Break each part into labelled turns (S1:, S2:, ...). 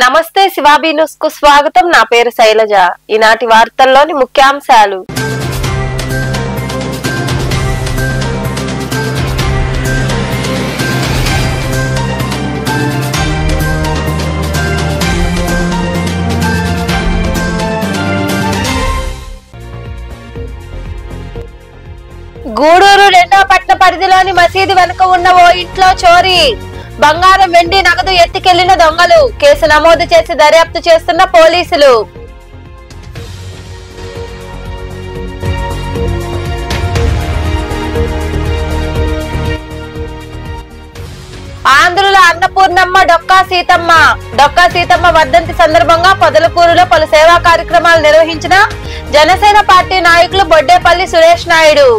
S1: నమస్తే శివాబీ న్యూస్ కు స్వాగతం। నా పేరు శైలజ। ఈనాటి వార్తల్లోని ముఖ్యాంశాలు। గూడూరు రెండో పట్టణ పరిధిలోని మసీదు వెనుక ఉన్న ఓ ఇంట్లో చోరీ। బంగారం వెండి నగదు ఎత్తుకెళ్లిన దొంగలు। కేసు నమోదు చేసి దర్యాప్తు చేస్తున్న పోలీసులు। ఆంధ్రుల అన్నపూర్ణమ్మ డొక్కా సీతమ్మ వర్ధంతి సందర్భంగా పొదలకూరులో పలు సేవా కార్యక్రమాలు నిర్వహించిన జనసేన పార్టీ నాయకులు బొడ్డేపల్లి సురేష్ నాయుడు।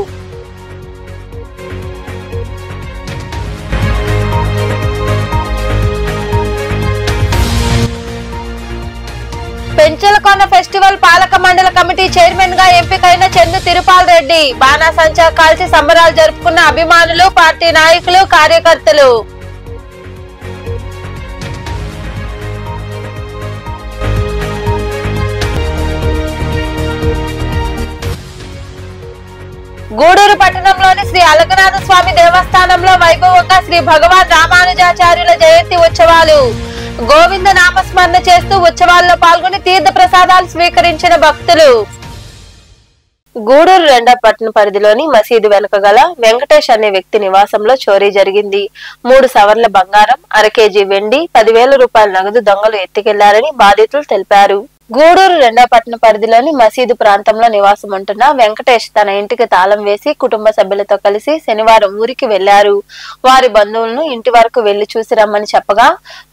S1: పెంచలకొండ ఫెస్టివల్ పాలక మండలి కమిటీ చైర్మన్ గా ఎంపికైన చందు తిరుపాల్ రెడ్డి। బాణాసంచా కాల్చి సంబరాలు జరుపుకున్న అభిమానులు, పార్టీ నాయకులు, కార్యకర్తలు। గూడూరు పట్టణంలోని శ్రీ అలగనాథ స్వామి దేవస్థానంలో వైభవంగా శ్రీ భగవాన్ రామానుజాచార్యుల జయంతి ఉత్సవాలు। గోవింద నామస్మరణ చేస్తూ ఉత్సవాల్లో పాల్గొని తీర్థ ప్రసాదాలు స్వీకరించిన భక్తులు। గూడూరు రెండో పట్టణ పరిధిలోని మసీదు వెనుక గల వెంకటేష్ అనే వ్యక్తి నివాసంలో చోరీ జరిగింది। 3 సవర్ల బంగారం, అర కేజీ వెండి, 10,000 రూపాయల నగదు దొంగలు ఎత్తుకెళ్లారని బాధితులు తెలిపారు। గూడూరు రెండో పట్టణ పరిధిలోని మసీదు ప్రాంతంలో నివాసం ఉంటున్న వెంకటేష్ తన ఇంటికి తాళం వేసి కుటుంబ సభ్యులతో కలిసి శనివారం ఊరికి వెళ్లారు। వారి బంధువులను ఇంటి వరకు వెళ్లి చూసి రమ్మని చెప్పగా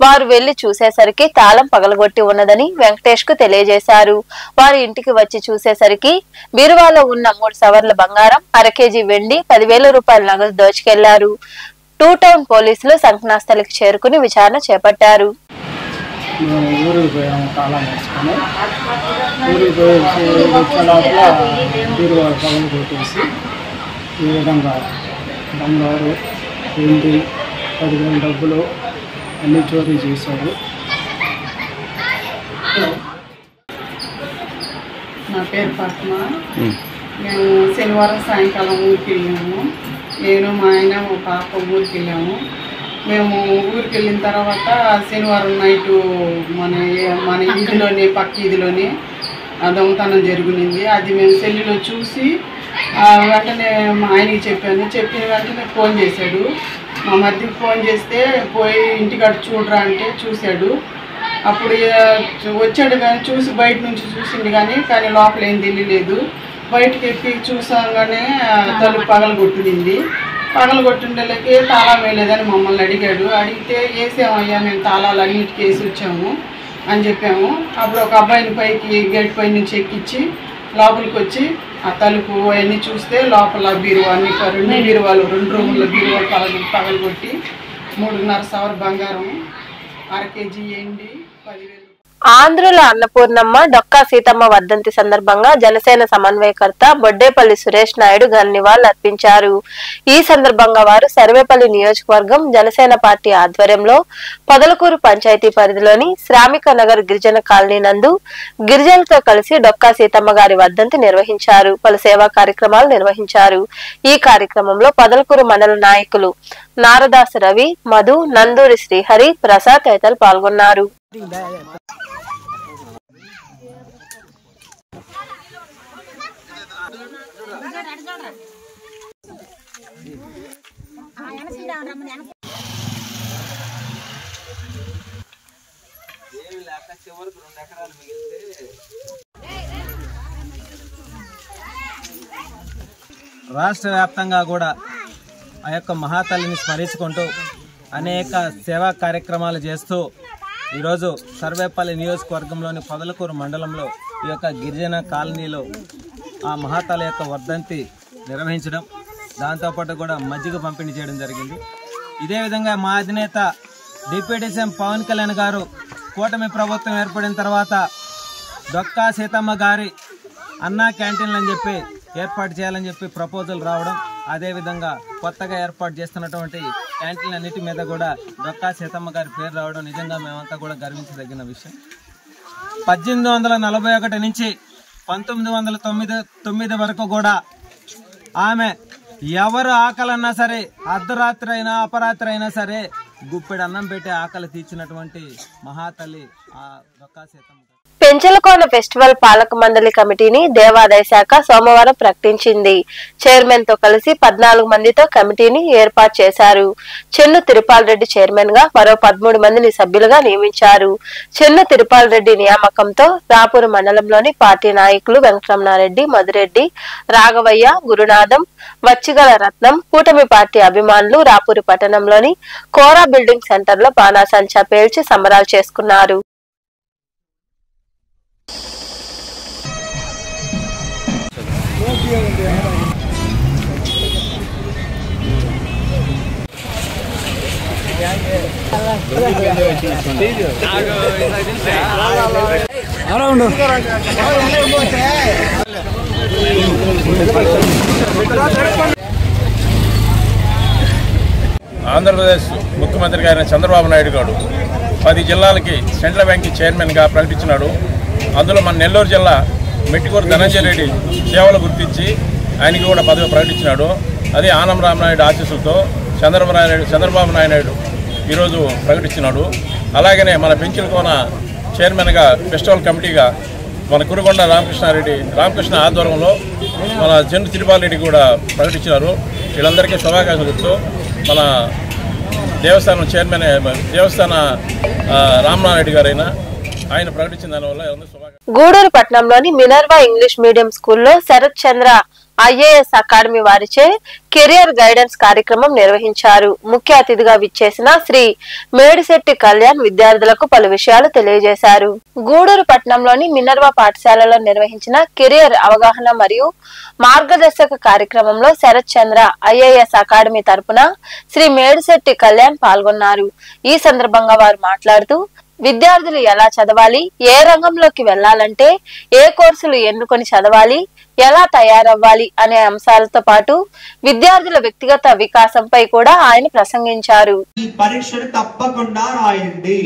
S1: వారు వెళ్లి చూసేసరికి తాళం పగలగొట్టి ఉన్నదని వెంకటేష్ కు తెలియజేశారు। వారి ఇంటికి వచ్చి చూసేసరికి బీరువాలో ఉన్న 3 సవర్ల బంగారం, అర కేజీ వెండి, 10,000 రూపాయల నగదు దోచుకెళ్లారు। 2 టౌన్ పోలీసులు సంఘటనాస్థలికి చేరుకుని విచారణ చేపట్టారు।
S2: ఊరికి పోయాము, తాళం వేసుకొని ఊరికి పోయేసి వచ్చే లోపల బీరువాలు పగలు కొట్టేసి ఈ విధంగా బంగారు, వెండి, 10,000 డబ్బులు అన్నీ చోరీ చేశాడు।
S3: నా పేరు పద్మ। మేము శనివారం సాయంకాలం ఊరికి వెళ్ళాము। నేను, మా ఆయన, మా పాప ఊరికి వెళ్ళాము। మేము ఊరికి వెళ్ళిన తర్వాత శనివారం నైటు మన ఇంటిలోనే, పక్క ఇదిలోనే దొంగతనం జరిగింది। అది మేము సెల్లులో చూసి వెంటనే మా ఆయనకి చెప్పాను। చెప్పిన వెంటనే ఫోన్ చేశాడు। మా మధ్యకి ఫోన్ చేస్తే పోయి ఇంటికాడ చూడరా అంటే చూశాడు। అప్పుడు వచ్చాడు కానీ చూసి బయట నుంచి చూసిండు కానీ లోపల ఏం తెలియలేదు। బయటకు ఎక్కి చూసాగానే తలుపు పగలగొట్టింది। పగలగొట్టిండలకి తాళం వేయలేదని మమ్మల్ని అడిగాడు। అడిగితే వేసామయ్యా, మేము తాళాలు అన్నిటికీ వేసి వచ్చాము అని చెప్పాము। అప్పుడు ఒక అబ్బాయిని పైకి గేట్ పై నుంచి ఎక్కించి లోపలికి వచ్చి ఆ తలుపు అవన్నీ చూస్తే లోపల బీరువా, 2 బీరువాలు, 2 రూముల బీరువాలు పగలగొట్టి 3.5 సవర బంగారం, అర కేజీ వెండి, 10,000।
S1: ఆంధ్రుల అన్నపూర్ణమ్మ డొక్కా సీతమ్మ వర్ధంతి సందర్భంగా జనసేన సమన్వయకర్త బొడ్డేపల్లి సురేష్ నాయుడు ఘన నివాళులు అర్పించారు। ఈ సందర్భంగా వారు సర్వేపల్లి నియోజకవర్గం జనసేన పార్టీ ఆధ్వర్యంలో పొదలకూరు పంచాయతీ పరిధిలోని శ్రామిక నగర్ గిరిజన కాలనీ నందు గిరిజనులతో కలిసి డొక్కా సీతమ్మ గారి వర్ధంతి నిర్వహించారు। పలు సేవా కార్యక్రమాలు నిర్వహించారు। ఈ కార్యక్రమంలో పొదలకూరు మండల నాయకులు నారదాస రవి, మధు, నందూరి శ్రీహరి, ప్రసాద్ తదితరులు పాల్గొన్నారు।
S2: రాష్ట్ర వ్యాప్తంగా కూడా ఆ యొక్క మహాతల్లిని స్మరించుకుంటూ అనేక సేవా కార్యక్రమాలు చేస్తూ ఈరోజు సర్వేపల్లి నియోజకవర్గంలోని పొదలకూరు మండలంలో ఈ యొక్క గిరిజన కాలనీలో ఆ మహాతల్లి యొక్క వర్ధంతి నిర్వహించడం, దాంతోపాటు కూడా మజ్జిగ పంపిణీ చేయడం జరిగింది। ఇదే విధంగా మా అధినేత డిప్యూటీ సీఎం పవన్ కళ్యాణ్ గారు కూటమి ప్రభుత్వం ఏర్పడిన తర్వాత డొక్కా సీతమ్మ గారి అన్నా క్యాంటీన్లు అని చెప్పి ఏర్పాటు చేయాలని చెప్పి ప్రపోజల్ రావడం, అదేవిధంగా కొత్తగా ఏర్పాటు చేస్తున్నటువంటి క్యాంటీన్ అన్నిటి మీద కూడా డొక్కా సీతమ్మ గారి పేరు రావడం నిజంగా మేమంతా కూడా గర్వించదగిన విషయం. 1841 నుంచి 1909 వరకు కూడా ఆమె ఎవరు ఆకలన్నా సరే, అర్ధరాత్రి అయినా అపరాత్రి అయినా సరే గుప్పెడు అన్నం పెట్టి ఆకలి తీర్చినటువంటి మహాతల్లి ఆ డొక్కా సీతమ్మ.
S1: పెంచలకోన ఫెస్టివల్ పాలక మండలి కమిటీని దేవాదాయ శాఖ సోమవారం ప్రకటించింది. చైర్మన్ తో కలిసి 14 మందితో కమిటీని ఏర్పాటు చేశారు. చెన్ను తిరుపాల్ రెడ్డి చైర్మన్ గా మరో 13 మందిని సభ్యులుగా నియమించారు. చెన్ను తిరుపాల్ రెడ్డి నియామకంతో రాపూరు మండలంలోని పార్టీ నాయకులు వెంకటరమణారెడ్డి, మధురెడ్డి, రాఘవయ్య, గురునాథం, వచ్చిగల రత్నం, కూటమి పార్టీ అభిమానులు రాపూరు పట్టణంలోని కోరా బిల్డింగ్ సెంటర్ లో బాణాసంచా పేల్చి సంబరాలు చేసుకున్నారు.
S4: ఆంధ్రప్రదేశ్ ముఖ్యమంత్రి గారైన చంద్రబాబు నాయుడు గారు 10 జిల్లాలకి సెంట్రల్ బ్యాంక్ చైర్మన్గా ప్రకటించినాడు. అందులో మన నెల్లూరు జిల్లా మెట్టికూరు ధనంజయ రెడ్డి సేవలు గుర్తించి ఆయనకి కూడా పదవి ప్రకటించినాడు. అదే ఆనం రామనాయుడు ఆశీస్సులతో చంద్రబాబు నాయుడు ఈరోజు ప్రకటించినాడు. అలాగనే మన పెంచలకోన చైర్మన్గా ఫెస్టివల్ కమిటీగా మన కురుగొండ రామకృష్ణ ఆధ్వర్యంలో మన చెన్ను తిరుపాల్ రెడ్డి కూడా ప్రకటించినారు. వీళ్ళందరికీ శుభాకాంక్షలు చెప్తూ మన దేవస్థానం చైర్మన్ దేవస్థాన రామనారెడ్డి గారైనా ఆయన ప్రకటించిన దానివల్ల
S1: గూడూరు పట్టణంలోని మినర్వా ఇంగ్లీష్ మీడియం స్కూల్లో శరత్ చంద్ర ఐఏఎస్ అకాడమీ వారిచే కెరియర్ గైడెన్స్ కార్యక్రమం నిర్వహించారు. ముఖ్య అతిథిగా విచ్చేసిన శ్రీ మేడిశెట్టి కళ్యాణ్ విద్యార్థులకు పలు విషయాలు తెలియజేశారు. గూడూరు పట్టణంలోని మినర్వా పాఠశాలలో నిర్వహించిన కెరియర్ అవగాహన మరియు మార్గదర్శక కార్యక్రమంలో శరత్ చంద్ర ఐఏఎస్ అకాడమీ తరపున శ్రీ మేడిశెట్టి కళ్యాణ్ పాల్గొన్నారు. ఈ సందర్భంగా వారు మాట్లాడుతూ విద్యార్థులు ఎలా చదవాలి, ఏ రంగంలోకి వెళ్లాలంటే ఏ కోర్సులు ఎన్నుకొని చదవాలి, ఎలా తయారవ్వాలి అనే అంశాలతో పాటు విద్యార్థుల వ్యక్తిగత వికాసంపై కూడా ఆయన ప్రసంగించారు.
S5: ఈ పరీక్షను తప్పకుండా రాయండి.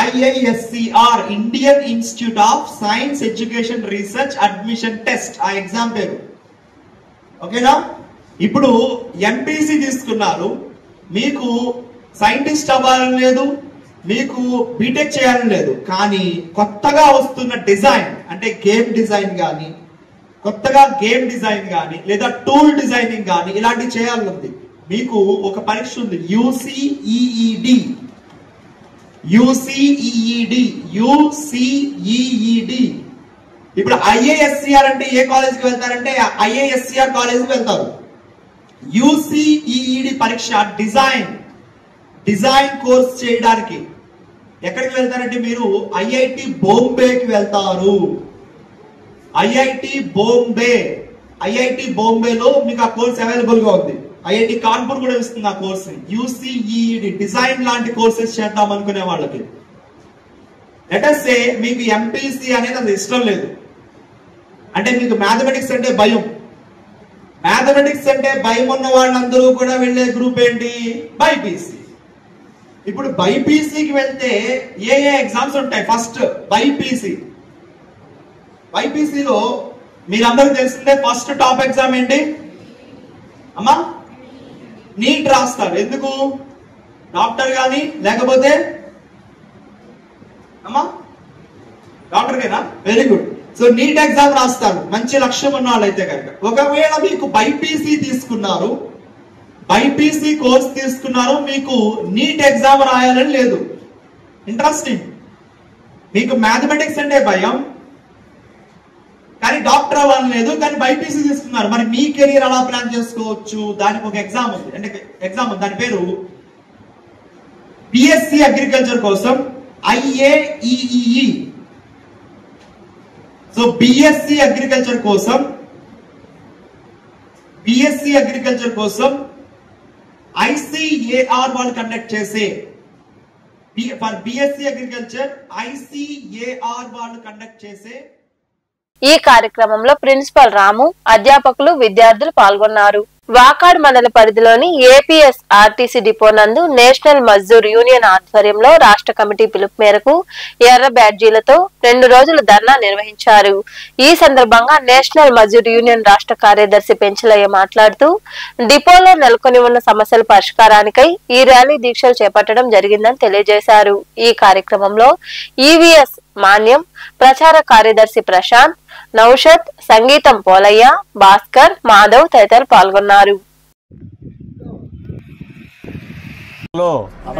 S5: IISCR Indian institute of science education research admission test ఆ ఎగ్జామ్ పేరు. ఓకేనా? ఇప్పుడు ఎంపీసీ తీసుకున్నారు, మీకు సైంటిస్ట్ అవ్వాలని లేదు, మీకు బీటెక్ చేయాలని లేదు, కానీ కొత్తగా వస్తున్న డిజైన్ అంటే గేమ్ డిజైన్ కానీ కొత్తగా గేమ్ డిజైన్ కానీ లేదా టూల్ డిజైనింగ్ కానీ ఇలాంటివి చేయాలనుంది. మీకు ఒక పరీక్ష ఉంది UCEED. ఇప్పుడు IISCR అంటే ఏ కాలేజ్కి వెళ్తారంటే IISCR కాలేజ్కి వెళ్తారు. UCEED పరీక్ష డిజైన్ కోర్స్ చేయడానికి ఎక్కడికి వెళ్తారంటే మీరు IIT బాంబేకి వెళ్తారు. IIT బాంబేలో మీకు ఆ కోర్స్ అవైలబుల్ గా ఉంది. IIT కాన్పూర్ కూడా ఇస్తుంది ఆ కోర్స్. UCEED డిజైన్ లాంటి కోర్సెస్ చేద్దాం అనుకునే వాళ్ళకి. లెటస్ సే మీకు MPC అనేది అది ఇష్టం లేదు, అంటే మీకు మ్యాథమెటిక్స్ అంటే భయం. మ్యాథమెటిక్స్ అంటే భయం ఉన్న వాళ్ళందరూ కూడా వెళ్ళే గ్రూప్ ఏంటి? బైపీసీ. ఇప్పుడు బైపీసీకి వెళ్తే ఏ ఎగ్జామ్స్ ఉంటాయి? ఫస్ట్ బైపీసీలో మీరందరూ తెలిసిందే ఫస్ట్ టాప్ ఎగ్జామ్ ఏంటి అమ్మా? నీట్ రాస్తారు. ఎందుకు? డాక్టర్ కానీ లేకపోతే అమ్మా డాక్టర్ కేనా? Very good. So NEET exam రాస్తారు మంచి లక్ష్యం ఉన్న వాళ్ళైతే కనుక. ఒకవేళ మీకు బైపీసీ తీసుకున్నారు, బైపీసీ కోర్స్ తీసుకున్నారు, మీకు నీట్ ఎగ్జామ్ రాయాలని లేదు, ఇంట్రెస్టింగ్. మీకు మ్యాథమెటిక్స్ అంటే భయం కానీ డాక్టర్ అవ్వాలని లేదు, కానీ బైపీసీ తీసుకున్నారు. మరి మీ కెరీర్ ఎలా ప్లాన్ చేసుకోవచ్చు? దానికి ఒక ఎగ్జామ్ ఉంది, అంటే ఎగ్జామ్ దాని పేరు BSc అగ్రికల్చర్ కోసం IAEE. సో BSc అగ్రికల్చర్ కోసం ICAR వాళ్ళు కండక్ట్ చేసే BSc అగ్రికల్చర్ ICAR వాళ్ళు కండక్ట్ చేసే
S1: ఈ కార్యక్రమంలో ప్రిన్సిపల్ రాము, అధ్యాపకులు, విద్యార్థులు పాల్గొన్నారు. వాకాడ్ మండల పరిధిలోని ఏపీఎస్ ఆర్టీసీ డిపో నందు నేషనల్ మజ్దూర్ యూనియన్ ఆధ్వర్యంలో రాష్ట్ర కమిటీ పిలుపు మేరకు ఎర్ర బ్యాడ్జీలతో 2 రోజులు ధర్నా నిర్వహించారు. ఈ సందర్భంగా నేషనల్ మజ్దూర్ యూనియన్ రాష్ట్ర కార్యదర్శి పెంచలయ్య మాట్లాడుతూ డిపోలో నెలకొని ఉన్న సమస్యల పరిష్కారానికై ఈ ర్యాలీ దీక్షలు చేపట్టడం జరిగిందని తెలియజేశారు. ఈ కార్యక్రమంలో ఈవీఎస్ మాన్యం, ప్రచార కార్యదర్శి ప్రశాంత్, నౌషద్, సంగీతం పోలయ్య, భాస్కర్, మాధవ్ తదితరులు పాల్గొన్నారు.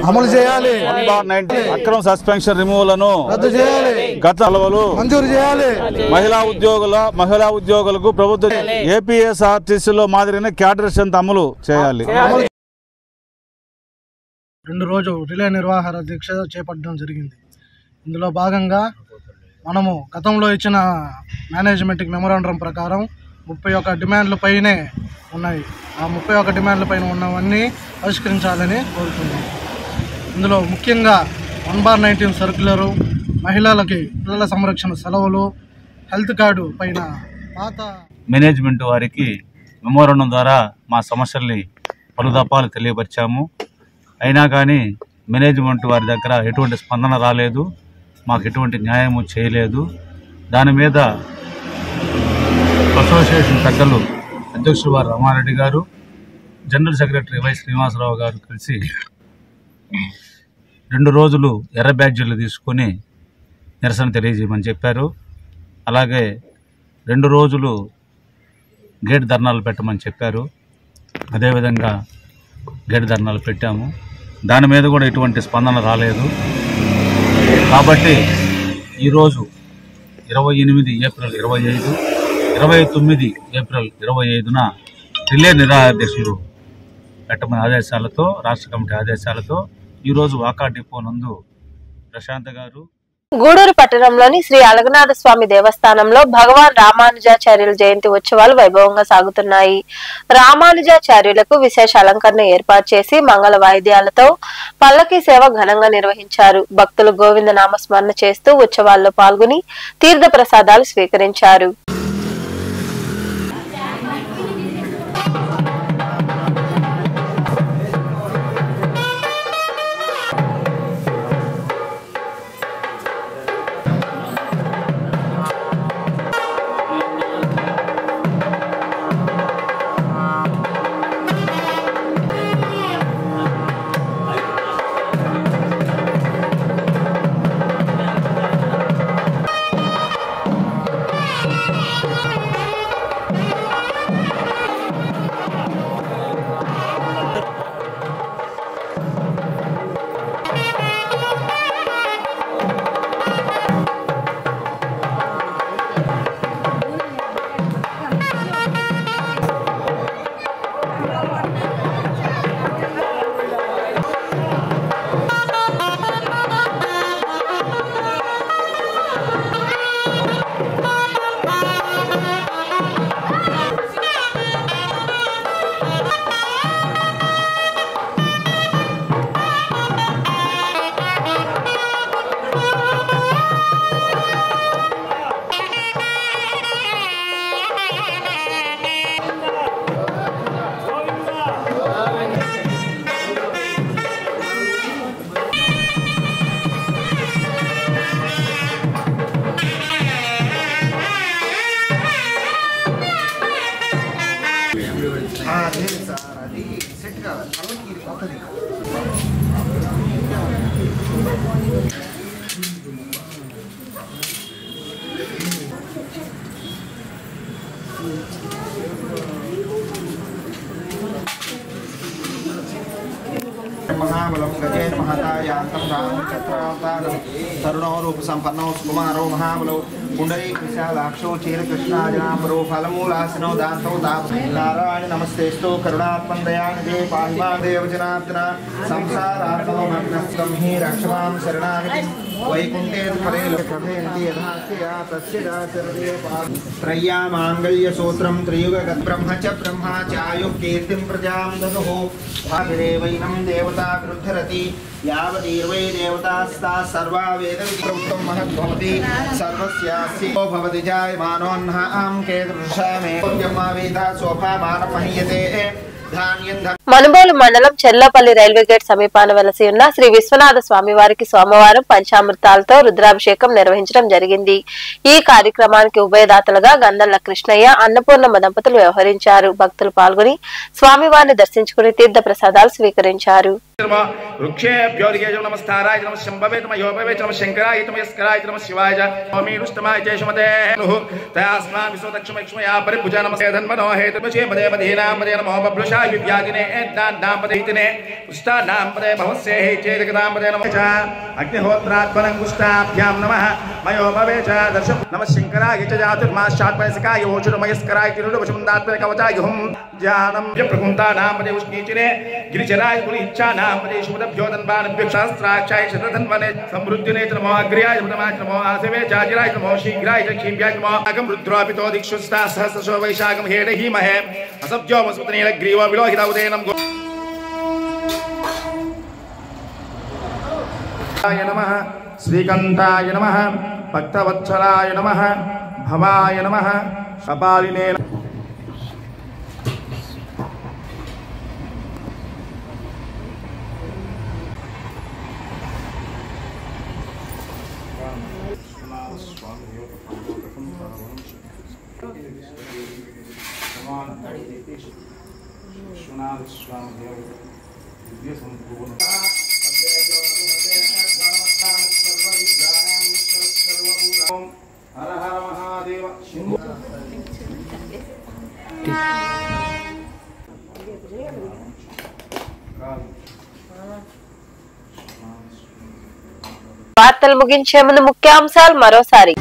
S6: అమలు చేయాలి. అక్రమ సస్పెన్షన్ రిమూవల్ను రద్దు చేయాలి. గత అలవలు మంజూరు చేయాలి. మహిళా ఉద్యోగులకు ప్రభుత్వం ఏపీఎస్ఆర్టీసీలో మాదిరిగానే క్యాడర్ అంత అమలు చేయాలి.
S7: 2 రోజు రిలే నిర్వహణ దీక్ష చేపట్టడం జరిగింది. ఇందులో భాగంగా మనము గతంలో ఇచ్చిన మేనేజ్మెంట్కి మెమోరాండం ప్రకారం 31 డిమాండ్ల పైనే ఉన్నాయి. ఆ 31 డిమాండ్ల పైన ఉన్నవన్నీ పరిష్కరించాలని కోరుతున్నాం. ఇందులో ముఖ్యంగా 1/19 సర్క్యులరు, మహిళలకి పిల్లల సంరక్షణ సెలవులు, హెల్త్ కార్డు పైన పాత
S6: మేనేజ్మెంట్ వారికి మెమోరాండం ద్వారా మా సమస్యల్ని పలుదపాలు తెలియపరిచాము. అయినా కానీ మేనేజ్మెంట్ వారి దగ్గర ఎటువంటి స్పందన రాలేదు, మాకు ఎటువంటి న్యాయము చేయలేదు. దాని మీద అసోసియేషన్ పెద్దలు అధ్యక్షుడు వారు రామారెడ్డి గారు, జనరల్ సెక్రటరీ వై శ్రీనివాసరావు గారు కలిసి 2 రోజులు ఎర్ర బ్యాడ్జీలు తీసుకొని నిరసన తెలియజేయమని చెప్పారు. అలాగే 2 రోజులు గేట్ ధర్నాలు పెట్టమని చెప్పారు. అదేవిధంగా గేట్ ధర్నాలు పెట్టాము. దాని మీద కూడా ఎటువంటి స్పందన రాలేదు. కాబట్టి ఈరోజు 28 ఏప్రిల్ 25, 29 ఏప్రిల్ 25న రిలే నిరాదేశాలు పెట్టమని ఆదేశాలతో, రాష్ట్ర కమిటీ ఆదేశాలతో ఈరోజు వాకాడ్ డిపో నందు ప్రశాంత్ గారు,
S1: గూడూరు పట్టణంలోని శ్రీ అలగనాథ స్వామి దేవస్థానంలో భగవాన్ రామానుజాచార్యుల జయంతి ఉత్సవాలు వైభవంగా సాగుతున్నాయి. రామానుజాచార్యులకు విశేష అలంకరణ ఏర్పాటు చేసి మంగళ వాయిద్యాలతో పల్లకీ సేవ ఘనంగా నిర్వహించారు. భక్తులు గోవింద నామస్మరణ చేస్తూ ఉత్సవాల్లో పాల్గొని తీర్థ ప్రసాదాలు స్వీకరించారు.
S8: महाबलं गजेन महतायांतं रामचक्रावतारं तरुणो रूपसम्पन्नो सुकुमारो महाबलो पुण्डरीकविशालाक्षो चीरकृष्णाजनाम्बरो फलमूलासनो दातो नारायण नमस्तेस्तु करुणात्मन् दयानिधे पाहि मां देवजनार्दन संसारात्मनोऽनस्तं हि रक्षमां शरणागतिं वैकुण्ठे परे लभेन्ति यथाख्या तस्य दाचरते त्रय्या माङ्गल्यसूत्रं त्रियुगगत् ब्रह्म च ब्रह्मा चायुः कीर्तिं प्रजां दनुः भागिरेवैनं देवता देवता विरुद्धरति यावतीर्वै देवतास्ता सर्वा वेदविप्रवृत्तं महद्भवति सर्वस्यास्ति भवति जायमानोऽह्नां केदृशामेव्यमावेदा सोफामानं महीयते
S1: మనుబోలు మండలం చెల్లపల్లి రైల్వే గేట్ సమీపాన వెలసి ఉన్న శ్రీ విశ్వనాథ స్వామి వారికి సోమవారం పంచామృతాలతో రుద్రాభిషేకం నిర్వహించడం జరిగింది. ఈ కార్యక్రమానికి ఉభయదాతలుగా గంధల్ల కృష్ణయ్య, అన్నపూర్ణమ్మ దంపతులు వ్యవహరించారు. భక్తులు పాల్గొని స్వామివారిని దర్శించుకుని తీర్థ ప్రసాదాలు స్వీకరించారు.
S9: विद्यादिने नामपदे उष्टा नामपदे भवस्य हे चेदकदामपदे नमः अग्निहोत्रात्मनंगुष्टाभ्यां नमः मयो भवेच दर्शम नमः शंकराय च जातुर्माशात्मयस्काय ओचुरमयस्कराय तिरुडवशुंदात्मने कवचाय हुम ज्ञानं प्रकुंता नामपदे उष्णीचिने गिरिचराय कुलिच्छा नामपदे शुभदभ्योदनबानभ्य शास्त्राक्षाय शतधन्वने समृद्धिने नमो अग्र्याय नमः नमो आसवे जाजिराय नमो शीघ्राय क्षीभ्याय नमो अगम रुद्रोपितो दिक्षुस्ता सहस्रशो वैशाखं हेडहि महे असब्जो मसुतने ग्रीव विलोहिताउदेनं नमः श्रीकंठाय नमः भक्तवत्सलाय नमः भवाय नमः कपालिने हर हर महादेव
S1: వార్తలు ముగించే ముందు ముఖ్యాంశాలు మరోసారి.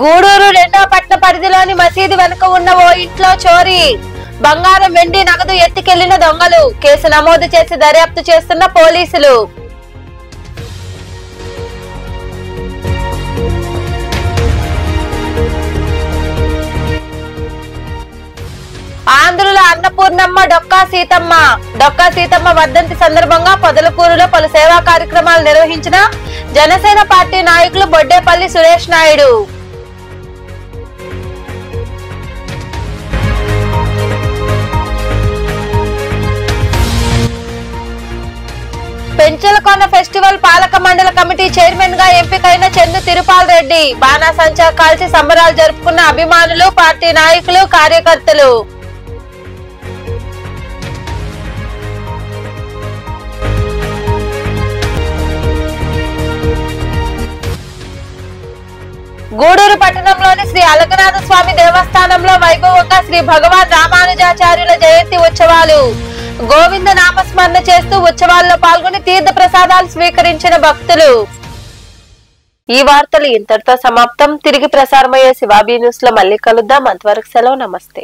S1: గూడూరు రెండో పట్టణ పరిధిలోని మసీదు వెనుక ఉన్న ఓ ఇంట్లో చోరీ, బంగారం వెండి నగదు ఎత్తుకెళ్లిన దొంగలు. కేసు నమోదు చేసి దర్యాప్తు చేస్తున్న పోలీసులు. ఆంధ్రుల అన్నపూర్ణమ్మ డొక్కా సీతమ్మ వర్ధంతి సందర్భంగా పొదలకూరులో పలు సేవా కార్యక్రమాలు నిర్వహించిన జనసేన పార్టీ నాయకులు బొడ్డేపల్లి సురేష్ నాయుడు. పెంచలకొండ ఫెస్టివల్ పాలక మండలి కమిటీ చైర్మన్ గా ఎంపికైన చందు తిరుపాల్ రెడ్డి. బాణాసంచా కాల్చి సంబరాలు జరుపుకున్న అభిమానులు, పార్టీ నాయకులు, కార్యకర్తలు. గూడూరు పట్టణంలోని శ్రీ అలగనాథ స్వామి దేవస్థానంలో వైభవంగా శ్రీ భగవాన్ రామానుజాచార్యుల జయంతి ఉత్సవాలు. గోవింద నామస్మరణ చేస్తూ ఉత్సవాల్లో పాల్గొని తీర్థ ప్రసాదాలు స్వీకరించిన భక్తులు. ఈ వార్తలు ఇంతటితో సమాప్తం. తిరిగి ప్రసారమయ్యే శివాబీ న్యూస్ లో మళ్ళీ కలుద్దాం. అంతవరకు సెలవు. నమస్తే.